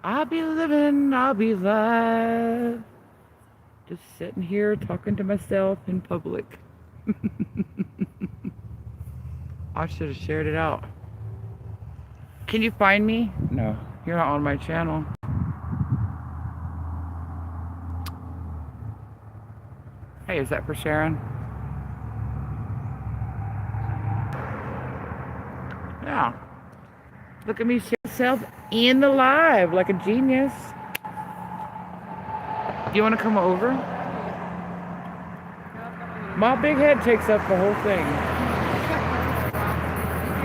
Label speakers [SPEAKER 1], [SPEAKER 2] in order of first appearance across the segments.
[SPEAKER 1] I'll be living, I'll be live. Just sitting here talking to myself in public. I should have shared it out. Can you find me? No, you're not on my channel. Hey, is that for Sharon? Yeah. Look at me share myself in the live like a genius. Do you want to come over? My big head takes up the whole thing.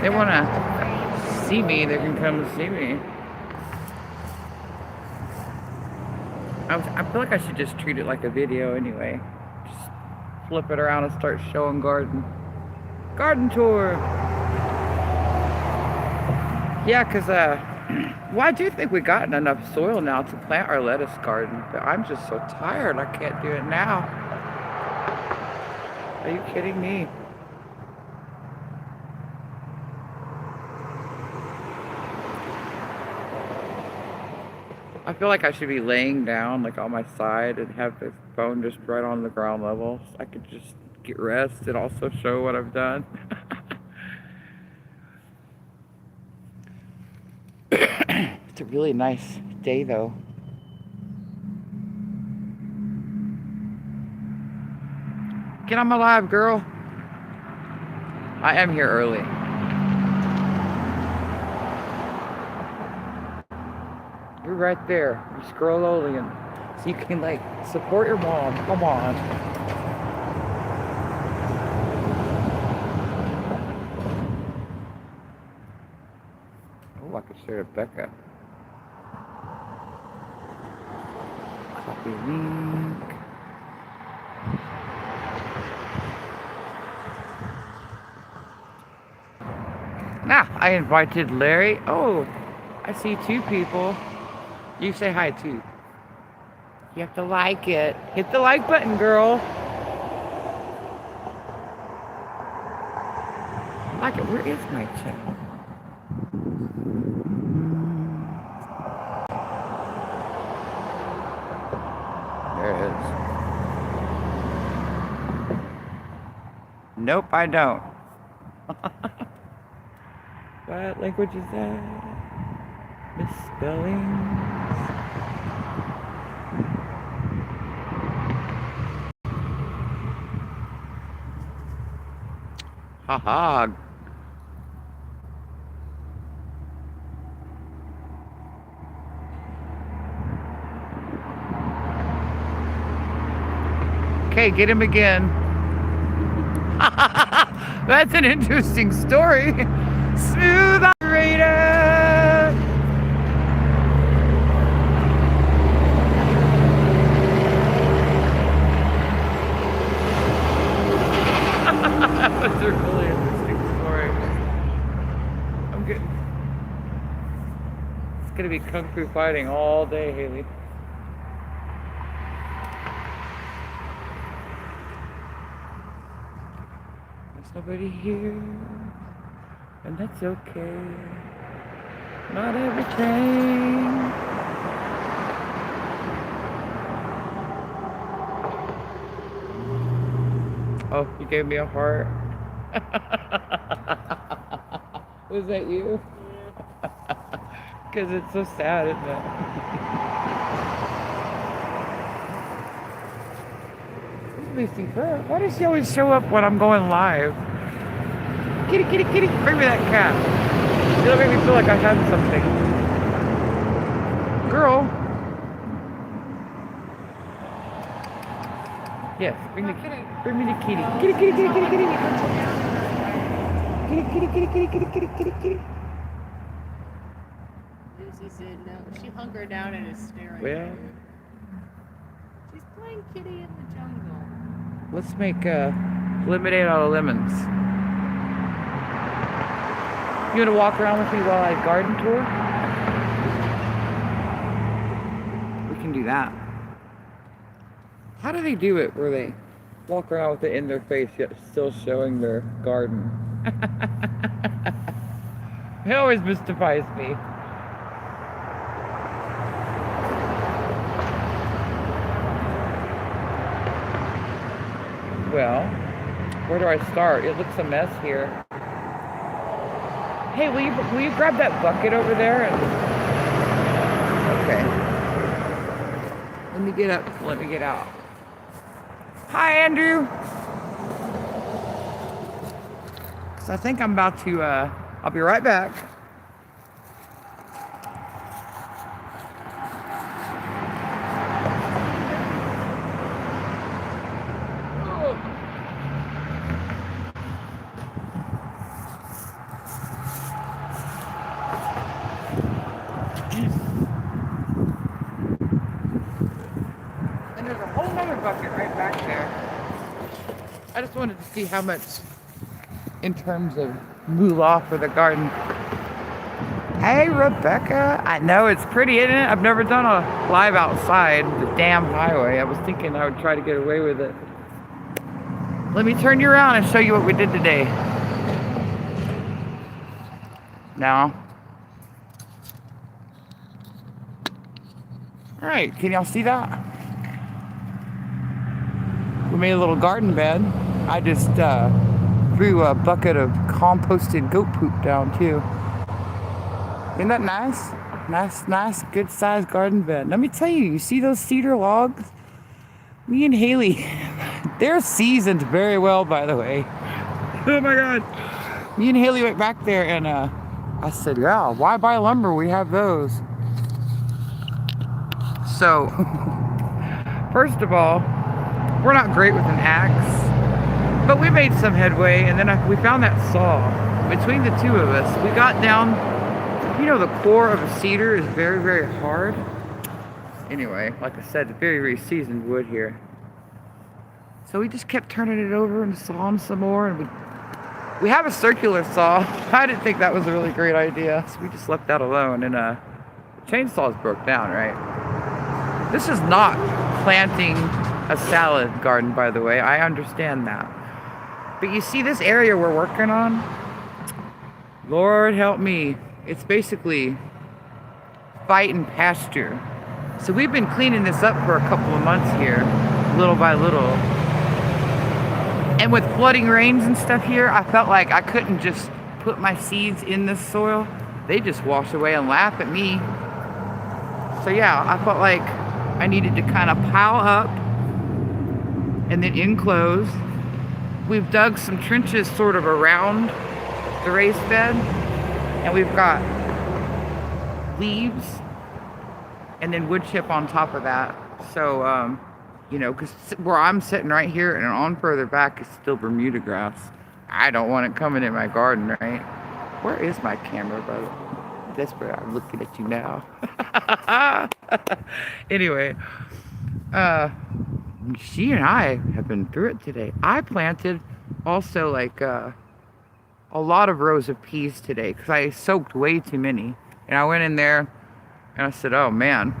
[SPEAKER 1] They want to see me, they can come and see me. I feel like I should just treat it like a video anyway. Just flip it around and start showing garden. Garden tour. Yeah, because well, I do think we've gotten enough soil now to plant our lettuce garden, but I'm just so tired I can't do it now. Are you kidding me? I feel like I should be laying down like on my side and have the phone just right on the ground level so I could just get rest and also show what I've done. It's a really nice day though. Get on my live, girl. I am here early. You're right there. You scroll over and so you can like support your mom. Come on. Oh, I could share it Becca. Copy link. Now, I invited Larry. Oh, I see 2 people. You say hi too. You have to like it. Hit the like button, girl. Like it. Where is my channel? There it is. Nope, I don't. What language is that? Misspellings. Haha. Okay, get him again. That's an interesting story. Smooth operator. That's a really interesting story. I'm getting. It's gonna be kung fu fighting all day, Haley. There's nobody here, and that's okay. Not everything. Oh, you gave me a heart. Was that you? Because it's so sad, isn't it? Lucy, why does she always show up when I'm going live? Kitty, kitty, kitty, bring me that cat. It'll make me feel like I had something. Girl. Yes, bring me the kitty. Kitty, kitty, kitty, kitty, kitty. Kitty, kitty, kitty, kitty, kitty, kitty, kitty, kitty.
[SPEAKER 2] Lucy said no. She hunkered down and is staring
[SPEAKER 1] Well,
[SPEAKER 2] at you. She's playing kitty in the jungle.
[SPEAKER 1] let's make lemonade out of lemons. You want to walk around with me while I garden tour? We can do that. How do they do it where they walk around with it in their face yet still showing their garden? It always mystifies me. well. Where do I start? It looks a mess here. Hey, will you grab that bucket over there? Okay. Let me get up. Let me get out. Hi, Andrew. So I think I'm about to, I'll be right back. And there's a whole other bucket right back there. I just wanted to see how much in terms of moolah for the garden. Hey, Rebecca. I know it's pretty, isn't it? I've never done a live outside the damn highway. I was thinking I would try to get away with it. Let me turn you around and show you what we did today. Now. All right, can y'all see that? We made a little garden bed. I just threw a bucket of composted goat poop down too. Isn't that nice? Nice, good sized garden bed. Let me tell you, you see those cedar logs? Me and Haley, they're seasoned very well, by the way. Oh my God. Me and Haley went back there and I said, yeah, why buy lumber? We have those. So, first of all, we're not great with an axe, but we made some headway, and then we found that saw. Between the two of us, we got down, you know, the core of a cedar is very, very hard. Anyway, like I said, very, very seasoned wood here. So we just kept turning it over and sawing some more, and we have a circular saw. I didn't think that was a really great idea, so we just left that alone, and the chainsaws broke down, right? This is not planting a salad garden, by the way. I understand that. But you see this area we're working on? Lord help me. It's basically fight and pasture. So we've been cleaning this up for a couple of months here, little by little. And with flooding rains and stuff here, I felt like I couldn't just put my seeds in this soil. They just wash away and laugh at me. So yeah, I felt like I needed to kind of pile up and then enclose. We've dug some trenches sort of around the raised bed, and we've got leaves and then wood chip on top of that. So, you know, because where I'm sitting right here and on further back is still Bermuda grass. I don't want it coming in my garden, right? Where is my camera, brother? That's where I'm looking at you now. Anyway, she and I have been through it today. I planted also like a lot of rows of peas today because I soaked way too many. And I went in there and I said, oh man,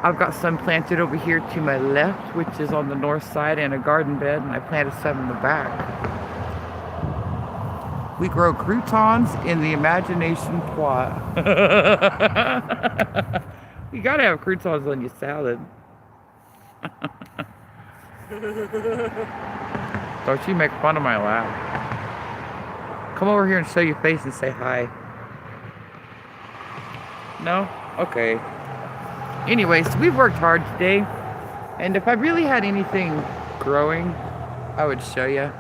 [SPEAKER 1] I've got some planted over here to my left, which is on the north side, and a garden bed, and I planted some in the back. We grow croutons in the imagination plot. You gotta have croutons on your salad. Don't you make fun of my laugh. Come over here and show your face and say hi. No? Okay. Anyways, we've worked hard today. And if I really had anything growing, I would show you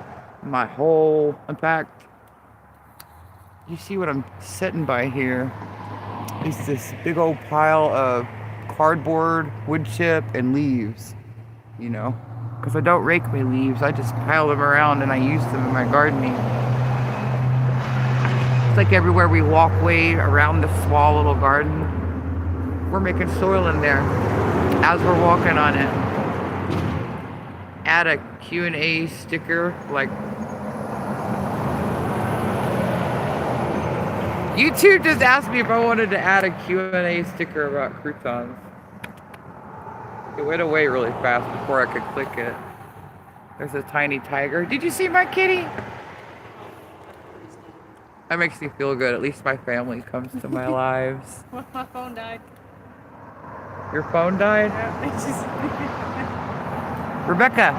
[SPEAKER 1] my whole, in fact, you see what I'm sitting by here is this big old pile of cardboard, wood chip, and leaves, you know, because I don't rake my leaves. I just pile them around and I use them in my gardening. It's like everywhere we walk way around this small little garden, we're making soil in there as we're walking on it. Add a Q&A sticker, like YouTube just asked me if I wanted to add a Q&A sticker about croutons. It went away really fast before I could click it. There's a tiny tiger. Did you see my kitty? That makes me feel good. At least my family comes to my lives.
[SPEAKER 2] My phone died.
[SPEAKER 1] Your phone died?
[SPEAKER 2] Yeah,
[SPEAKER 1] Rebecca,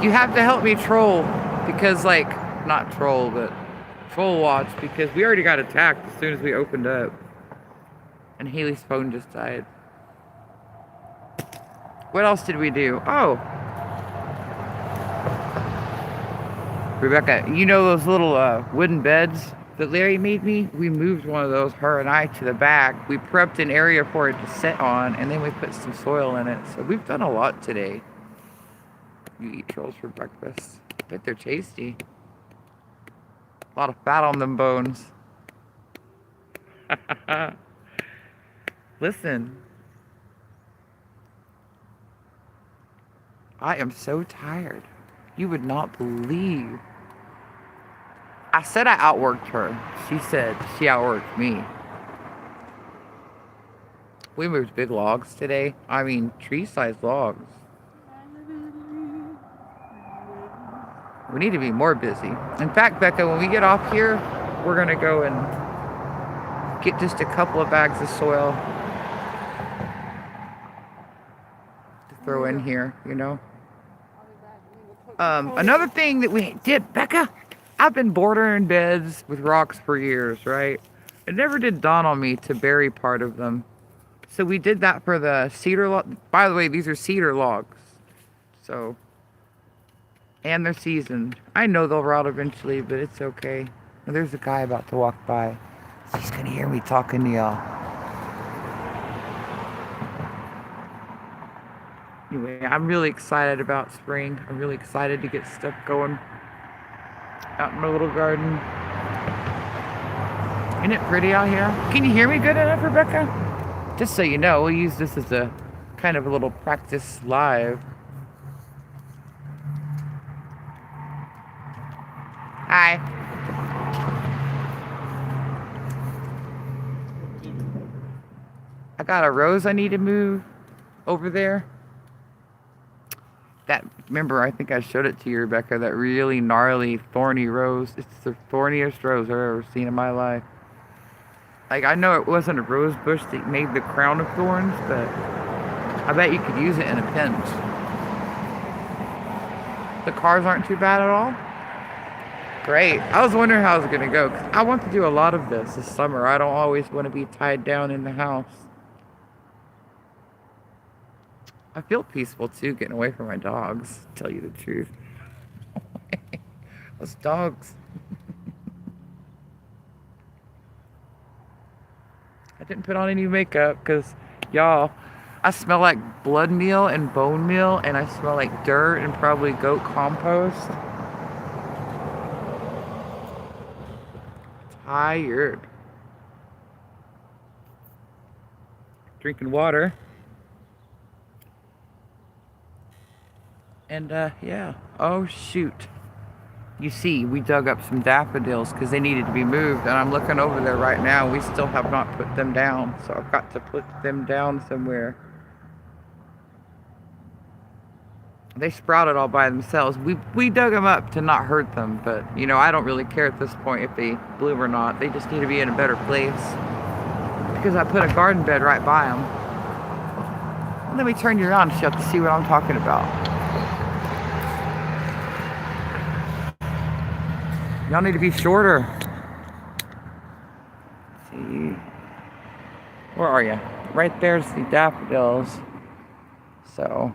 [SPEAKER 1] You have to help me troll because, like, not troll, but troll watch because we already got attacked as soon as we opened up. And Haley's phone just died. What else did we do? Oh. Rebecca, you know those little wooden beds that Larry made me? We moved one of those, her and I, to the back. We prepped an area for it to sit on, and then we put some soil in it. So we've done a lot today. You eat trolls for breakfast. I bet they're tasty. A lot of fat on them bones. Listen. I am so tired. You would not believe. I said I outworked her. She said she outworked me. We moved big logs today. I mean, tree-sized logs. We need to be more busy. In fact, Becca, when we get off here, we're going to go and get just a couple of bags of soil to throw in here, you know. Another thing that we did, Becca, I've been bordering beds with rocks for years, right? It never did dawn on me to bury part of them. So we did that for the cedar log. By the way, these are cedar logs. So, and they're seasoned. I know they'll rot eventually, but it's okay. Now, there's a guy about to walk by. He's gonna hear me talking to y'all. Anyway, I'm really excited about spring. I'm really excited to get stuff going out in my little garden. Isn't it pretty out here? Can you hear me good enough, Rebecca? Just so you know, we'll use this as a kind of a little practice live. Hi. I got a rose I need to move over there. That, remember, I think I showed it to you, Rebecca, that really gnarly, thorny rose. It's the thorniest rose I've ever seen in my life. Like, I know it wasn't a rose bush that made the crown of thorns, but I bet you could use it in a pinch. The cars aren't too bad at all? Great. I was wondering how it was going to go, 'cause I want to do a lot of this summer. I don't always want to be tied down in the house. I feel peaceful too, getting away from my dogs, to tell you the truth. Those dogs. I didn't put on any makeup because, y'all, I smell like blood meal and bone meal, and I smell like dirt and probably goat compost. Tired. Drinking water. And, yeah. Oh, shoot. You see, we dug up some daffodils because they needed to be moved. And I'm looking over there right now. We still have not put them down. So I've got to put them down somewhere. They sprouted all by themselves. We dug them up to not hurt them. But, you know, I don't really care at this point if they bloom or not. They just need to be in a better place. Because I put a garden bed right by them. Let me turn you around so you have to see what I'm talking about. Y'all need to be shorter. Let's see. Where are you? Right there's the daffodils. So,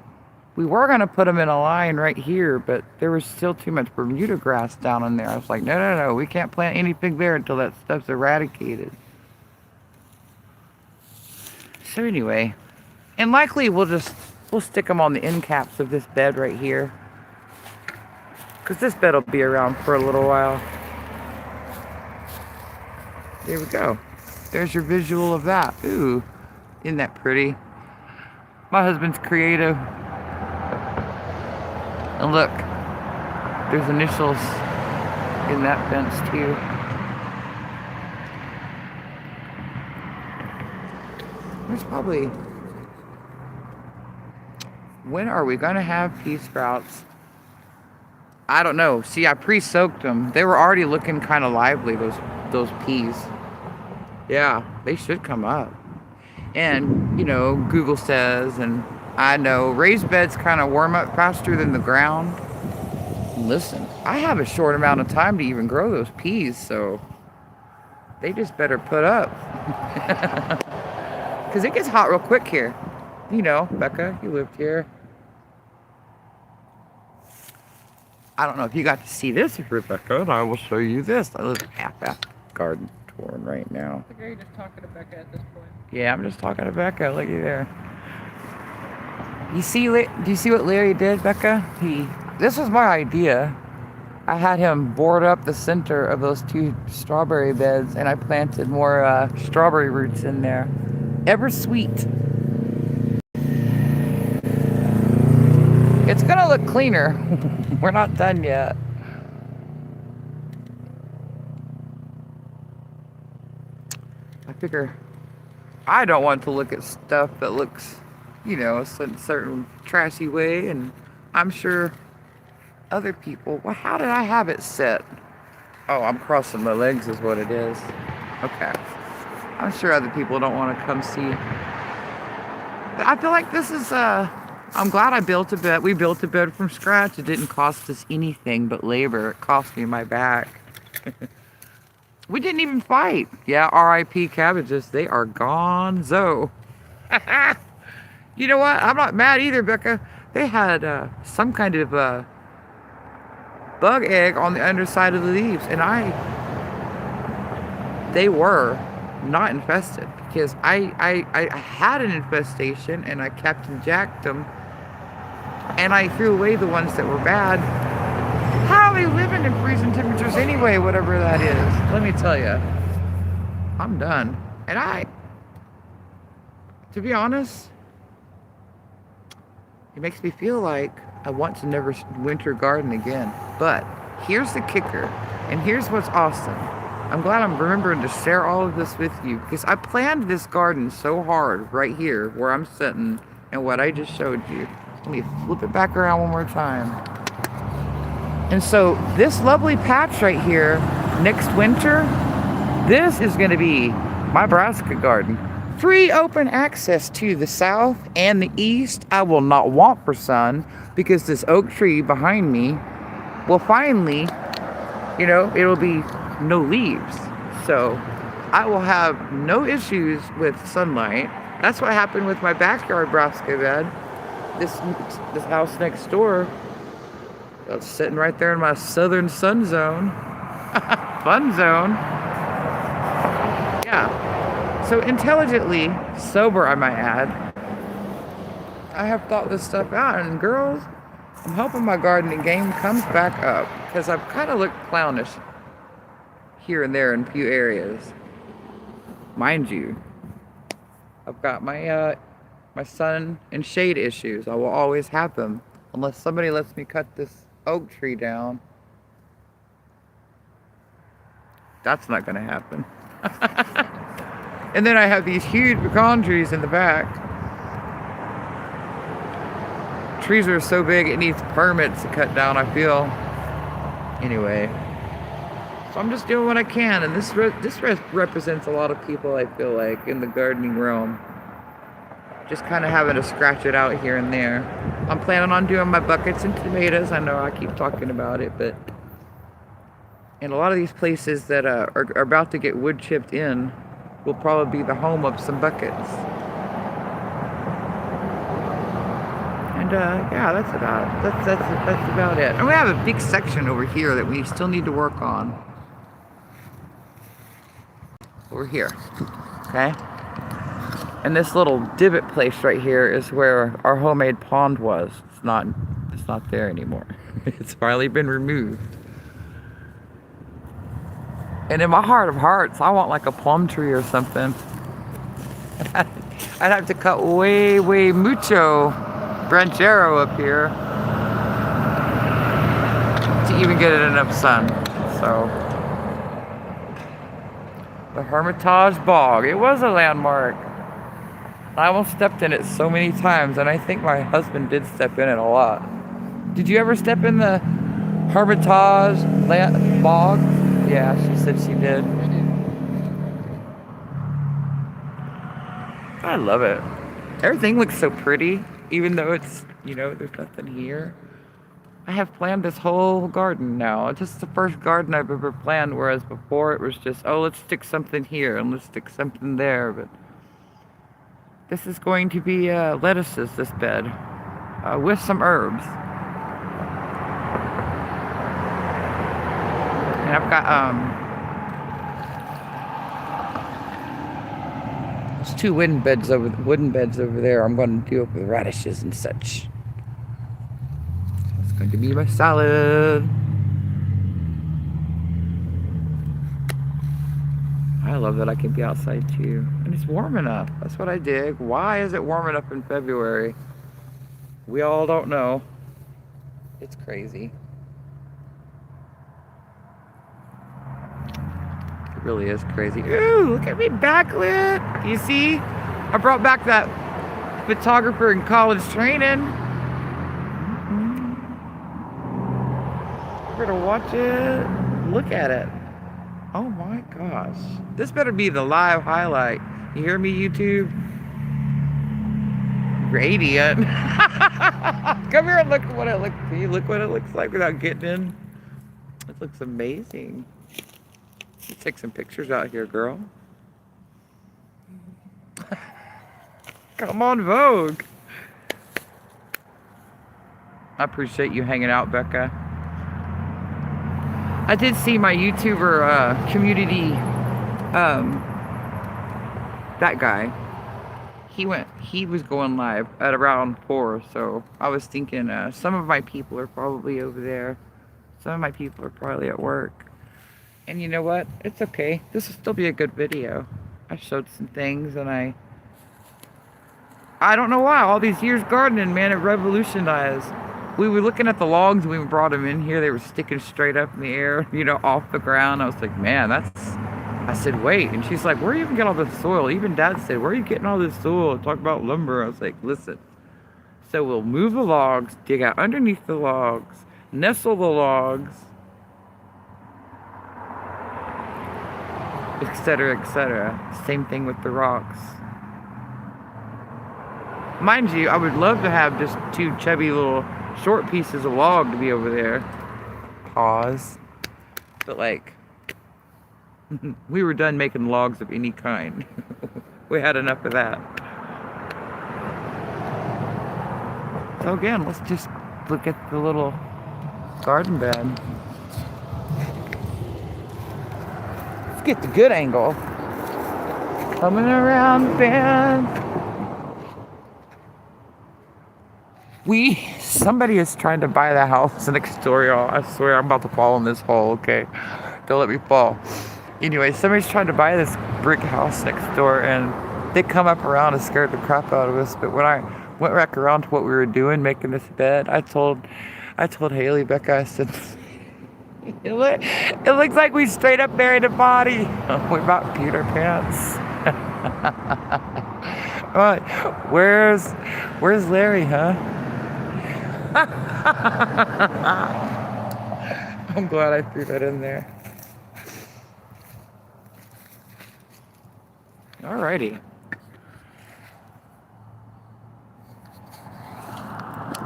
[SPEAKER 1] we were going to put them in a line right here, but there was still too much Bermuda grass down in there. I was like, no, we can't plant anything there until that stuff's eradicated. So anyway, and likely we'll stick them on the end caps of this bed right here. Because this bed will be around for a little while. There we go. There's your visual of that. Ooh, isn't that pretty? My husband's creative. And look, there's initials in that fence too. There's probably... When are we going to have pea sprouts? I don't know. See, I pre-soaked them. They were already looking kind of lively, those peas. Yeah, they should come up. And, you know, Google says, and I know, raised beds kind of warm up faster than the ground. Listen, I have a short amount of time to even grow those peas, so they just better put up. Because it gets hot real quick here. You know, Becca, you lived here. I don't know if you got to see this, Rebecca, and I will show you this. I live half garden torn right now.
[SPEAKER 2] I think you're just talking to Becca at this point.
[SPEAKER 1] Yeah, I'm just talking to Becca. Looky there. You see, do you see what Larry did, Becca? This was my idea. I had him board up the center of those 2 strawberry beds, and I planted more strawberry roots in there. Ever sweet. It's gonna look cleaner. We're not done yet. I figure I don't want to look at stuff that looks, you know, a certain trashy way, and I'm sure other people. Well, how did I have it set? Oh, I'm crossing my legs is what it is. Okay. I'm sure other people don't want to come see. But I feel like this is I'm glad I built a bed. We built a bed from scratch. It didn't cost us anything but labor. It cost me my back. We didn't even fight. Yeah, R.I.P. cabbages. They are gonzo. You know what? I'm not mad either, Becca. They had some kind of bug egg on the underside of the leaves, and they were not infested because I had an infestation and I Captain Jacked them, and I threw away the ones that were bad. How are they living in freezing temperatures anyway, whatever that is? Let me tell you, I'm done. And to be honest, it makes me feel like I want to never winter garden again. But here's the kicker, and here's what's awesome. I'm glad I'm remembering to share all of this with you, because I planned this garden so hard right here where I'm sitting and what I just showed you. Let me flip it back around one more time. And so this lovely patch right here, next winter, this is going to be my brassica garden. Free open access to the south and the east. I will not want for sun, because this oak tree behind me will finally, you know, it'll be no leaves. So I will have no issues with sunlight. That's what happened with my backyard brassica bed. This house next door, I was sitting right there in my southern sun zone. Fun zone. Yeah. So intelligently sober, I might add, I have thought this stuff out, and girls, I'm hoping my gardening game comes back up, because I've kind of looked clownish here and there in a few areas. Mind you, I've got my sun and shade issues. I will always have them unless somebody lets me cut this oak tree down. That's not going to happen. And then I have these huge pecan trees in the back. Trees are so big it needs permits to cut down, I feel. Anyway, so I'm just doing what I can, and this represents a lot of people, I feel like, in the gardening realm. Just kind of having to scratch it out here and there. I'm planning on doing my buckets and tomatoes. I know I keep talking about it, but in a lot of these places that are about to get wood chipped in will probably be the home of some buckets. And yeah, that's about it. And we have a big section over here that we still need to work on. Over here, okay? And this little divot place right here is where our homemade pond was. It's not there anymore. It's finally been removed. And in my heart of hearts, I want like a plum tree or something. I'd have to cut way mucho branchero up here to even get it enough sun. So the Hermitage Bog, it was a landmark. I almost stepped in it so many times, and I think my husband did step in it a lot. Did you ever step in the Hermitage Bog? Yeah, she said she did. I love it. Everything looks so pretty, even though it's, you know, there's nothing here. I have planned this whole garden now. This is the first garden I've ever planned, whereas before it was just, oh, let's stick something here and let's stick something there. But this is going to be lettuces, this bed, with some herbs. And I've got there's two wooden beds over there. I'm going to do up with radishes and such. It's going to be my salad. I love that I can be outside too. And it's warm enough. That's what I dig. Why is it warm enough in February? We all don't know. It's crazy. It really is crazy. Ooh, look at me backlit. You see? I brought back that photographer in college training. We're gonna watch it. Look at it. Oh my gosh. This better be the live highlight. You hear me, YouTube? Radiant. Come here and look at what it looks like. Look what it looks like without getting in. It looks amazing. Let's take some pictures out here, girl. Come on, Vogue. I appreciate you hanging out, Becca. I did see my YouTuber community, that guy. He was going live at around 4, so I was thinking some of my people are probably over there. Some of my people are probably at work. And you know what? It's okay. This will still be a good video. I showed some things and I don't know why. All these years gardening, man, it revolutionized. We were looking at the logs when we brought them in here. They were sticking straight up in the air, you know, off the ground. I was like, man, I said, wait. And she's like, where do you even get all this soil? Even Dad said, where are you getting all this soil? Talk about lumber. I was like, listen. So we'll move the logs, dig out underneath the logs, nestle the logs, etc., etc. Same thing with the rocks. Mind you, I would love to have just 2 chubby little short pieces of log to be over there. Pause. But like, we were done making logs of any kind. We had enough of that. So again, let's just look at the little garden bed. Let's get the good angle. Coming around the bend. Somebody is trying to buy the house next door, y'all. I swear I'm about to fall in this hole, okay? Don't let me fall. Anyway, somebody's trying to buy this brick house next door, and they come up around and scared the crap out of us. But when I went back around to what we were doing, making this bed, I told Haley, Becca, I said, it looks like we straight up buried a body. We about Peter Pants. Right. Where's Larry, huh? I'm glad I threw that in there. Alrighty.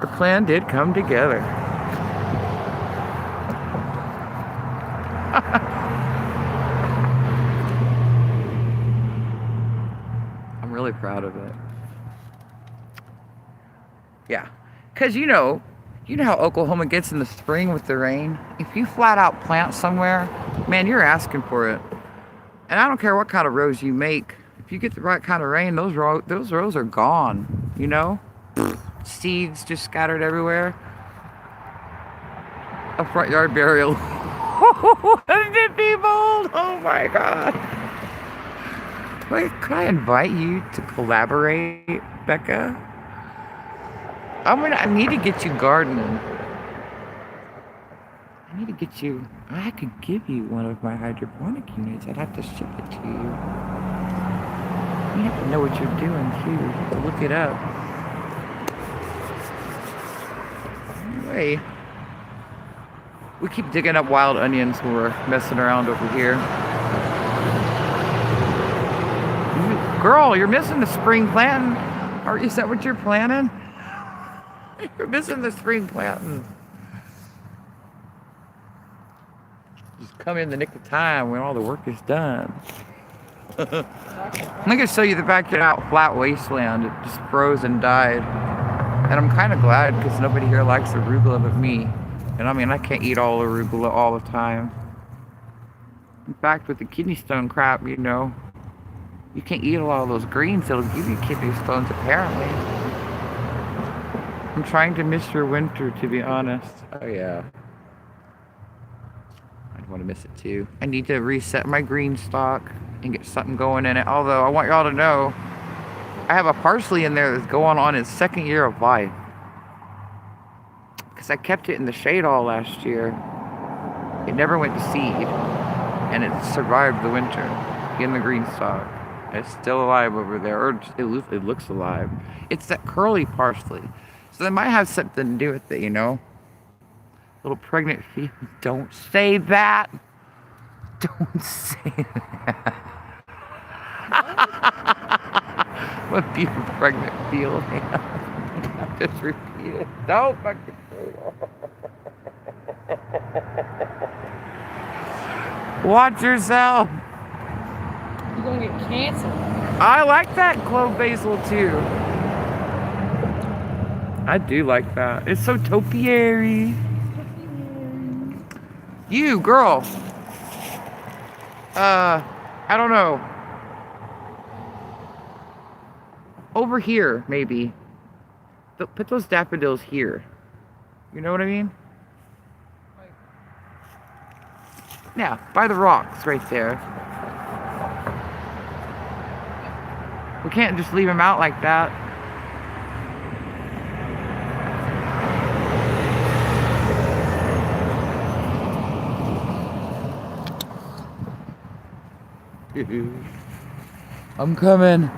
[SPEAKER 1] The plan did come together. I'm really proud of it. Yeah. Because you know how Oklahoma gets in the spring with the rain? If you flat out plant somewhere, man, you're asking for it. And I don't care what kind of rows you make. If you get the right kind of rain, those rows are gone, you know? Seeds just scattered everywhere. A front yard burial. Did people? Oh my God. Wait, could I invite you to collaborate, Becca? I need to get you gardening. I could give you one of my hydroponic units. I'd have to ship it to you. You have to know what you're doing too. You have to look it up. Anyway, we keep digging up wild onions when we're messing around over here. Girl, you're missing the spring planting. Is that what you're planting? You're missing the spring planting. Just come in the nick of time when all the work is done. I'm gonna show you the backyard out flat wasteland. It just froze and died. And I'm kind of glad because nobody here likes arugula but me. And I mean, I can't eat all arugula all the time. In fact, with the kidney stone crap, you know, you can't eat a lot of those greens. It'll give you kidney stones, apparently. I'm trying to miss your winter, to be honest. Oh, yeah. I'd want to miss it, too. I need to reset my green stock and get something going in it. Although, I want y'all to know, I have a parsley in there that's going on its second year of life. Because I kept it in the shade all last year. It never went to seed. And it survived the winter in the green stock. It's still alive over there, or it looks alive. It's that curly parsley. So that might have something to do with it, you know? Little pregnant feeling. Don't say that. Don't say that. What beautiful pregnant feeling. Just repeat it. Don't fucking say that. Watch yourself.
[SPEAKER 2] You're gonna get cancer.
[SPEAKER 1] I like that clove basil too. I do like that. It's so topiary. You, girl. I don't know. Over here, maybe. Put those daffodils here. You know what I mean? Yeah, by the rocks right there. We can't just leave them out like that. I'm coming.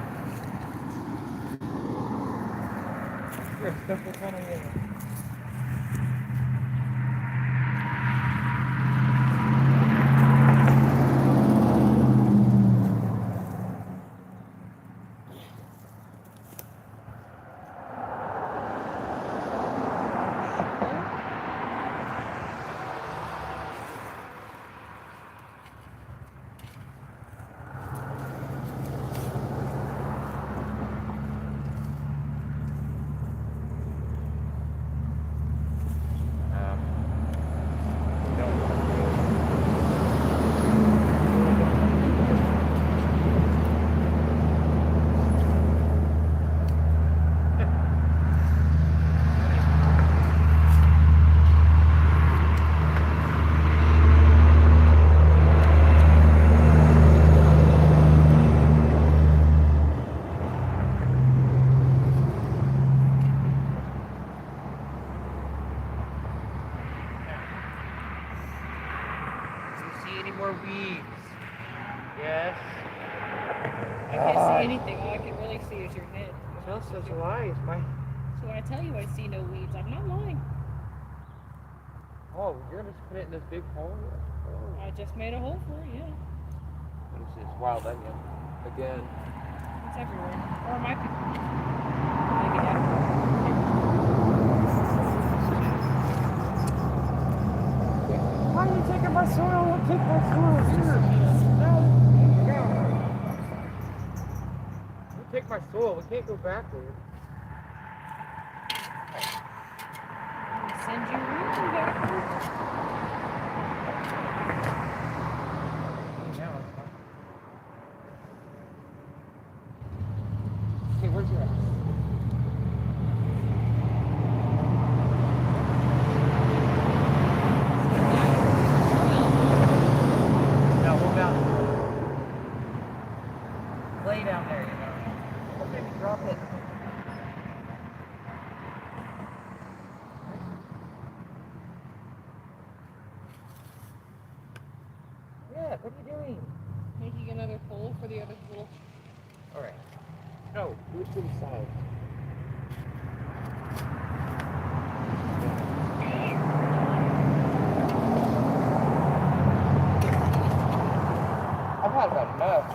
[SPEAKER 1] More weeds. Yes.
[SPEAKER 2] I can't see anything. All I can really see is your head.
[SPEAKER 1] Tell such lies, my.
[SPEAKER 2] So when I tell you I see no weeds, I'm not lying.
[SPEAKER 1] Oh, you're gonna just put it in this big hole? Oh.
[SPEAKER 2] I just made a hole for it, yeah.
[SPEAKER 1] What is this? Wild onion. Again.
[SPEAKER 2] It's everywhere. Or it might be. Maybe everywhere.
[SPEAKER 1] Why are you taking my soil? Don't take my soil. Here. No. No. You take my soil. We can't go backwards.
[SPEAKER 2] Send you really backwards.
[SPEAKER 1] Okay, where's your ass? Lay down there, you know. Okay, drop it. Yeah, what are you doing?
[SPEAKER 2] Making another hole for the other little.
[SPEAKER 1] Alright. No, do it to the side. I've had about enough.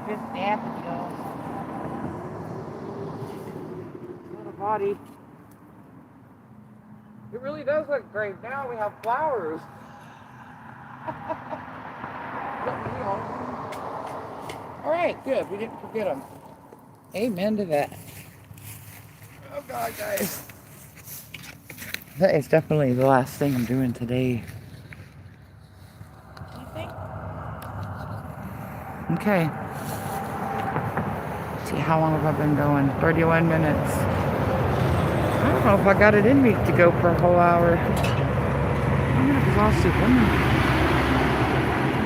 [SPEAKER 1] Just napping, y'all. Little body. It really does look great. Now we have flowers. All right, good. We didn't forget them. Amen to that. Oh God, guys. That is definitely the last thing I'm doing today.
[SPEAKER 2] You think?
[SPEAKER 1] Okay. Let's see, how long have I been going? 31 minutes. I don't know if I got it in me to go for a whole hour. I'm an exhausted woman.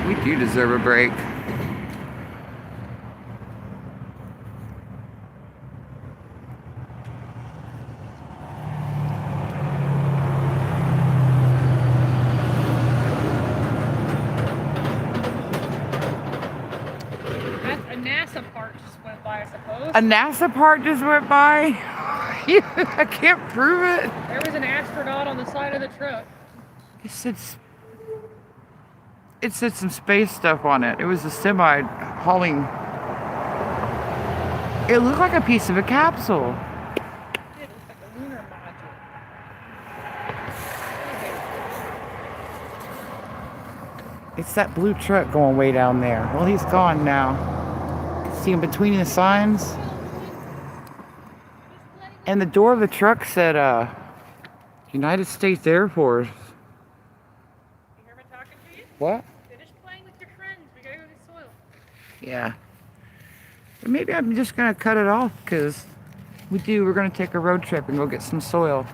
[SPEAKER 1] We do deserve a break.
[SPEAKER 2] A NASA part just went by, I suppose.
[SPEAKER 1] A NASA part just went by? I can't prove it.
[SPEAKER 2] There was an astronaut on the side of the truck.
[SPEAKER 1] It said some space stuff on it. It was a semi hauling. It looked like a piece of a capsule.
[SPEAKER 2] It looks like a lunar module.
[SPEAKER 1] It's that blue truck going way down there. Well, he's gone now. See him between the signs? And the door of the truck said, United States Air Force.
[SPEAKER 2] You hear me talking to you?
[SPEAKER 1] What?
[SPEAKER 2] Finish playing with your friends. We gotta go get soil.
[SPEAKER 1] Yeah. But maybe I'm just gonna cut it off because we're gonna take a road trip and go get some soil.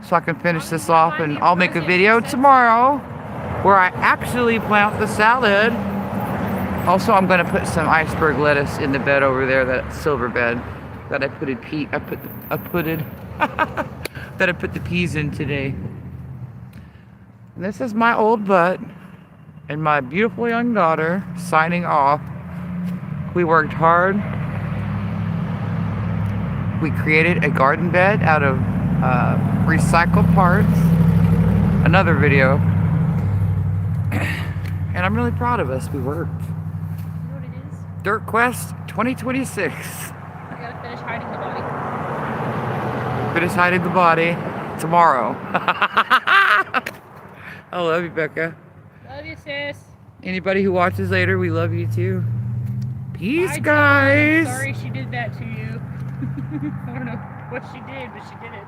[SPEAKER 1] So I can finish this off and I'll make a video tomorrow where I actually plant the salad. Also, I'm gonna put some iceberg lettuce in the bed over there, that silver bed that I put the peas in today. And this is my old butt and my beautiful young daughter signing off. We worked hard. We created a garden bed out of recycled parts. Another video. And I'm really proud of us. We worked.
[SPEAKER 2] You know what it is?
[SPEAKER 1] Dirt Quest 2026.
[SPEAKER 2] We gotta finish hiding the body.
[SPEAKER 1] Finish hiding the body tomorrow. I love you, Becca.
[SPEAKER 2] Love you, sis.
[SPEAKER 1] Anybody who watches later, we love you too. Peace,
[SPEAKER 2] Hi, John.
[SPEAKER 1] guys.
[SPEAKER 2] Sorry she did that to you. I don't know what she did, but she did it.